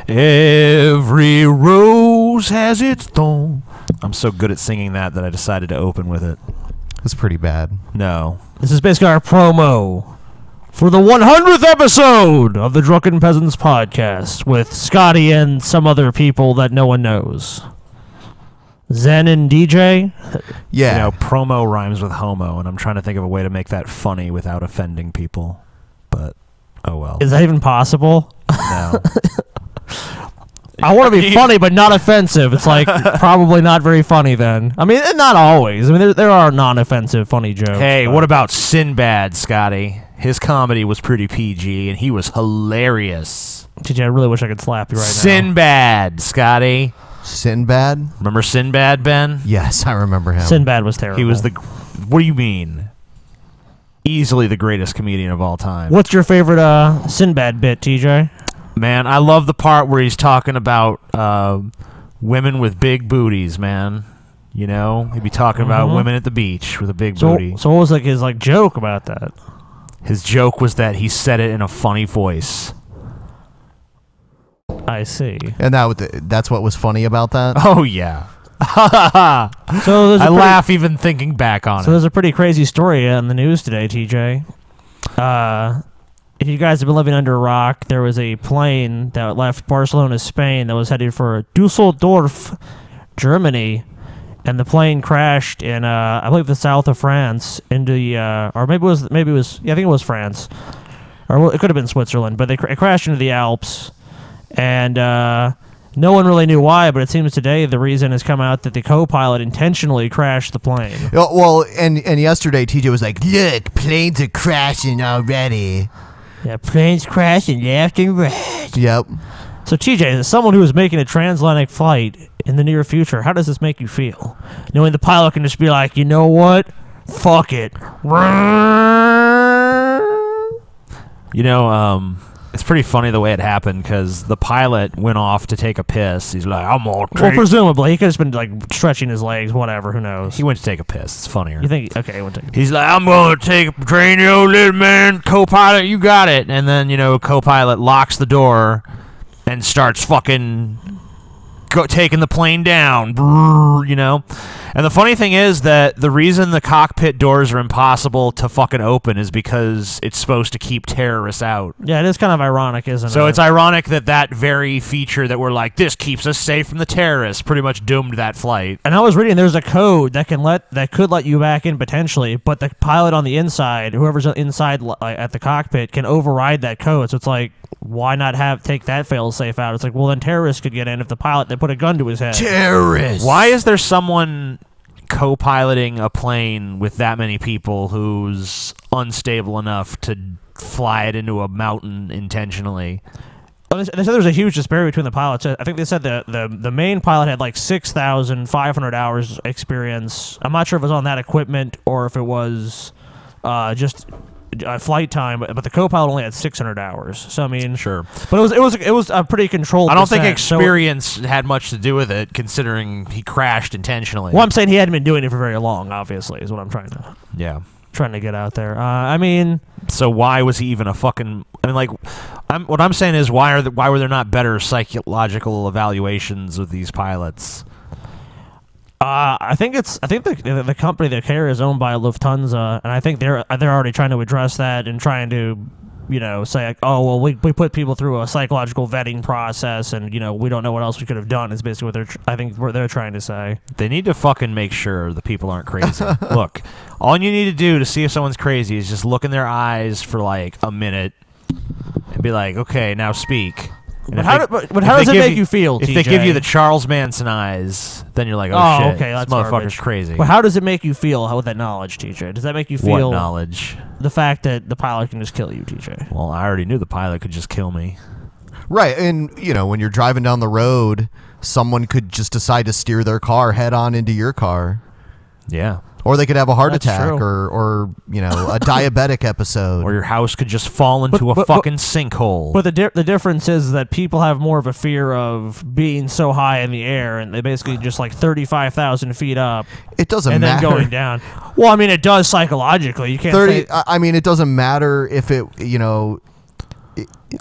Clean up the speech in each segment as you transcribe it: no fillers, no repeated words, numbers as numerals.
Every rose has its thorn. I'm so good at singing that I decided to open with it. It's pretty bad. No. This is basically our promo for the 100th episode of the Drunken Peasants podcast with Scotty and some other people that no one knows. Zen and DJ? Yeah. You know, promo rhymes with homo, and I'm trying to think of a way to make that funny without offending people. But, oh well. Is that even possible? No. I want to be funny, but not offensive. It's like probably not very funny then. I mean, not always. I mean, there are non-offensive funny jokes. Hey, what about Sinbad, Scotty? His comedy was pretty PG, and he was hilarious. TJ, I really wish I could slap you right now. Sinbad, Scotty. Sinbad? Remember Sinbad, Ben? Yes, I remember him. Sinbad was terrible. He was the... What do you mean? Easily the greatest comedian of all time. What's your favorite Sinbad bit, TJ? Man, I love the part where he's talking about women with big booties, man. You know? He'd be talking about women at the beach with a big booty. So what was like his joke about that? His joke was that he said it in a funny voice. I see. And that's what was funny about that? Oh, yeah. So I laugh even thinking back on it. So there's a pretty crazy story in the news today, TJ. If you guys have been living under a rock, there was a plane that left Barcelona, Spain, that was headed for Dusseldorf, Germany, and the plane crashed in, I believe, the south of France into the, or maybe it was, yeah, I think it was France, or it could have been Switzerland, but it crashed into the Alps, and no one really knew why, but it seems today the reason has come out that the co-pilot intentionally crashed the plane. Well, and yesterday TJ was like, look, planes are crashing already. Yeah, planes crashing left and right. Yep. So, TJ, as someone who is making a transatlantic flight in the near future, how does this make you feel? Knowing the pilot can just be like, you know what? Fuck it. You know, it's pretty funny the way it happened because the pilot went off to take a piss. He's like, I'm gonna take... Well, presumably. He could have just been, like, stretching his legs, whatever. Who knows? He went to take a piss. It's funnier. You think... Okay, he went to take a piss. He's like, I'm going to take a train, you little man. Co-pilot, you got it. And then, you know, co-pilot locks the door and starts fucking taking the plane down. Brrr, you know? And the funny thing is that the reason the cockpit doors are impossible to fucking open is because it's supposed to keep terrorists out. Yeah, it is kind of ironic, isn't it? So it's ironic that that very feature that we're like, this keeps us safe from the terrorists, pretty much doomed that flight. And I was reading there's a code that could let you back in potentially, but the pilot on the inside, whoever's inside at the cockpit, can override that code. So it's like, why not take that fail-safe out? It's like, well, then terrorists could get in if the pilot, they put a gun to his head. Terrorists! Why is there someone co-piloting a plane with that many people who's unstable enough to fly it into a mountain intentionally? They said there was a huge disparity between the pilots. I think they said the main pilot had like 6,500 hours experience. I'm not sure if it was on that equipment or if it was just flight time, but the co-pilot only had 600 hours. So I mean, sure, but it was a pretty controlled. I don't think experience had much to do with it, considering he crashed intentionally. Well, I'm saying he hadn't been doing it for very long. Obviously, is what I'm trying to get out there. I mean, so why was he even a fucking? I mean, like, what I'm saying is, why were there not better psychological evaluations of these pilots? I think the company, the carrier, is owned by Lufthansa, and I think they're already trying to address that and trying to, you know, say like, oh well, we put people through a psychological vetting process, and you know, we don't know what else we could have done. Is basically what they're trying to say. They need to fucking make sure the people aren't crazy. Look, all you need to do to see if someone's crazy is just look in their eyes for like a minute and be like, okay, now speak. But how does it make you feel, If TJ? they give you the Charles Manson eyes, then you're like, oh shit, okay, this that's motherfucker's garbage. crazy. But how does it make you feel with that knowledge, TJ? Does that make you feel... What knowledge? The fact that the pilot can just kill you, TJ. Well, I already knew the pilot could just kill me. Right, and, you know, when you're driving down the road, someone could just decide to steer their car head on into your car. Yeah. Or they could have a heart That's attack true. or you know, a diabetic episode. Or your house could just fall into a fucking sinkhole. But the difference is that people have more of a fear of being so high in the air, and they basically just like 35,000 feet up. It doesn't and matter. then going down. Well, I mean, it does psychologically. You can't 30. say... I mean, it doesn't matter if it, you know,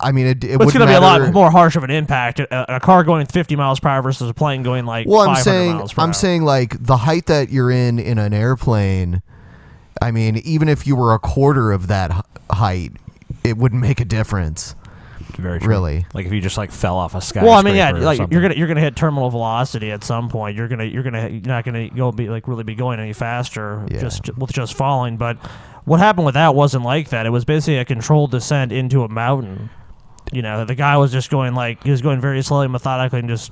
I mean, it It's wouldn't going to be a matter. lot more harsh of an impact. A car going 50 miles per hour versus a plane going like Well, 500 miles per hour. I'm saying like the height that you're in an airplane. I mean, even if you were a quarter of that height, it wouldn't make a difference. Very true. Really. Like if you just like fell off a skyscraper. Well, I mean, yeah, or like something. you're gonna hit terminal velocity at some point. You're not gonna go be like really be going any faster Yeah. just falling. But what happened with that wasn't like that. It was basically a controlled descent into a mountain. You know, the guy was just going he was going very slowly, methodically, and just.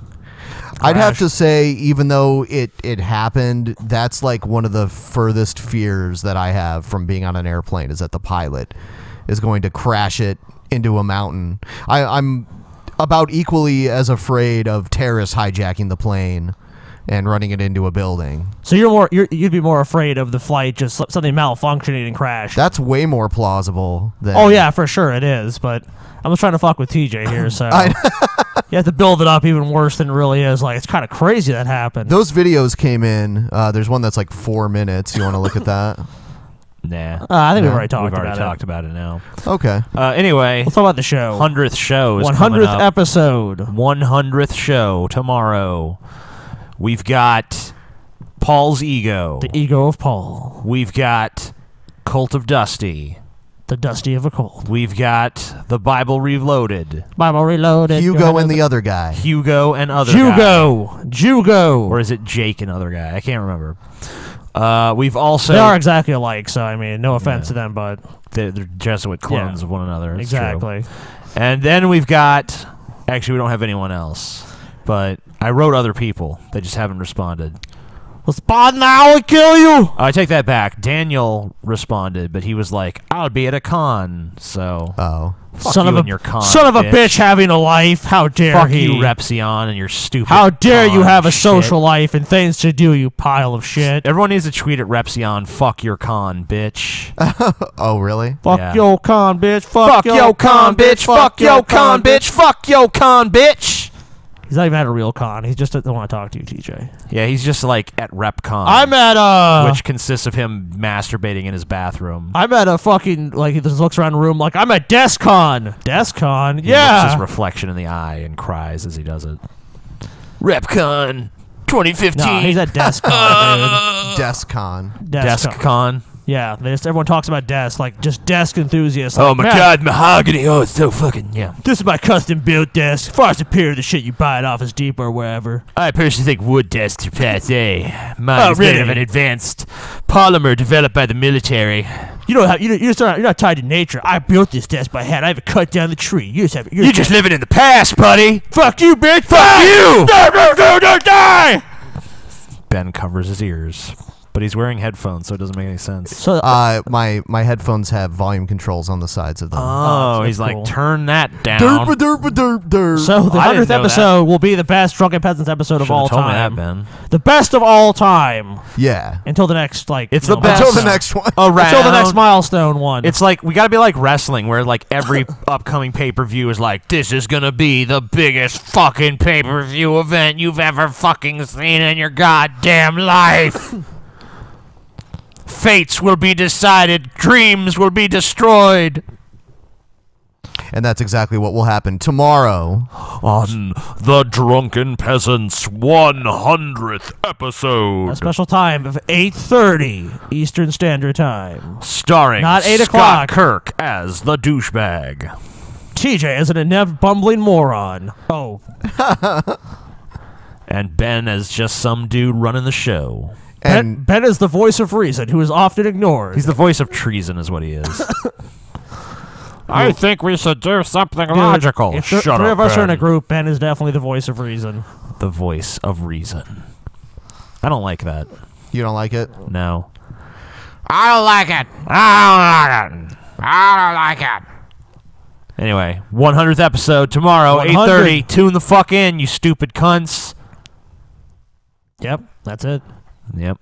I'd have crashed. to say, even though it happened, that's like one of the furthest fears that I have from being on an airplane is that the pilot is going to crash it into a mountain. I'm about equally as afraid of terrorists hijacking the plane and running it into a building. So you'd be more afraid of the flight just something malfunctioning and crash. That's way more plausible than. Oh yeah, for sure it is. But I'm just trying to fuck with TJ here, so you have to build it up even worse than it really is. Like it's kind of crazy that happened. Those videos came in. There's one that's like 4 minutes. You want to look at that? Nah. I think No, we've already talked We've already about talked about it now. Okay. Anyway, Let's talk about the show. 100th show is coming 100th up. episode. 100th show tomorrow. We've got Paul's Ego. The ego of Paul. We've got Cult of Dusty. The Dusty of a Cold. We've got the Bible Reloaded. Bible Reloaded. Hugo and the other guy. Hugo and other guy. Jugo. Or is it Jake and other guy? I can't remember. We've also... They are exactly alike, so I mean, no offense to them, but... They're Jesuit clones of one another. It's exactly. true. And then we've got... Actually, we don't have anyone else. But I wrote other people. They just haven't responded. Respond now or kill you! I take that back. Daniel responded, but he was like, I'll be at a con, so... Oh. Fuck Son you of and a your con, son of a bitch having a life. How dare Fuck he? you, Repsion, and your stupid How dare you con have a shit. social life and things to do, you pile of shit. Everyone needs to tweet at Repsion, fuck your con, bitch. Oh, really? Fuck Yeah. yo con, bitch. Fuck yo con, bitch. Fuck yo con, bitch. Fuck yo con, bitch. He's not even at a real con. He just doesn't want to talk to you, TJ. Yeah, he's just like at RepCon. I'm at which consists of him masturbating in his bathroom. I'm at a fucking, like, he just looks around the room like, I'm at DESCON. DESCON? He looks Yeah. his reflection in the eye and cries as he does it. RepCon 2015. No, he's at DESCON, DESCON. dude. DESCON. DeskCon. Yeah, everyone talks about desk, like, just desk enthusiasts. Oh like, my "Man, god, mahogany. Oh, it's so fucking, yeah. This is my custom-built desk. Far superior to the shit you buy at Office Depot or wherever. I personally think wood desks are passe. Mine is made really? of an advanced polymer developed by the military. You don't have, you're not tied to nature. I built this desk by hand. I haven't cut down the tree. You just have, You're just living in the past, buddy. fuck you, bitch. Fuck you! Die! Ben covers his ears, but he's wearing headphones, so it doesn't make any sense. So, My headphones have volume controls on the sides of them. Oh, that's he's cool. like, turn that down. Derp, derp, derp, derp. so the I didn't 100th know episode will be the best Drunken Peasants episode of Should've all told me time. that, Ben. The best of all time. Yeah. Until the next, like... It's you the know, best. Until the milestone. next one. Around. Until the next milestone one. It's like, we gotta be like wrestling, where like every upcoming pay-per-view is like, this is gonna be the biggest fucking pay-per-view event you've ever fucking seen in your goddamn life. Fates will be decided. Dreams will be destroyed. And that's exactly what will happen tomorrow. On the Drunken Peasants 100th episode. a special time of 8:30 Eastern Standard Time. Starring Not 8 Scott o'clock. Kirk as the douchebag. TJ is an inept bumbling moron. Oh, And Ben as just some dude running the show. And Ben is the voice of reason, who is often ignored. He's the voice of treason is what he is. I think we should do something logical. If three of us are in a group, Ben is definitely the voice of reason. The voice of reason. I don't like that. you don't like it? No. I don't like it. I don't like it. I don't like it. Anyway, 100th episode tomorrow, 100. 8:30. Tune the fuck in, you stupid cunts. Yep, that's it. Yep.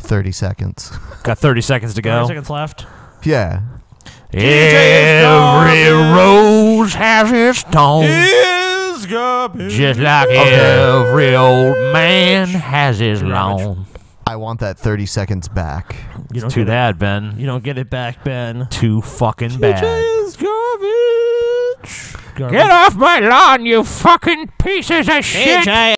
30 seconds. Got 30 seconds to 30 go. seconds left. Yeah. Every rose has its thorn. Just like every old man has his lawn. I want that 30 seconds back. You don't Too get bad, Ben. It. You don't get it back, Ben. Too fucking bad. TJ is garbage. Get off my lawn, you fucking pieces of shit! AJ,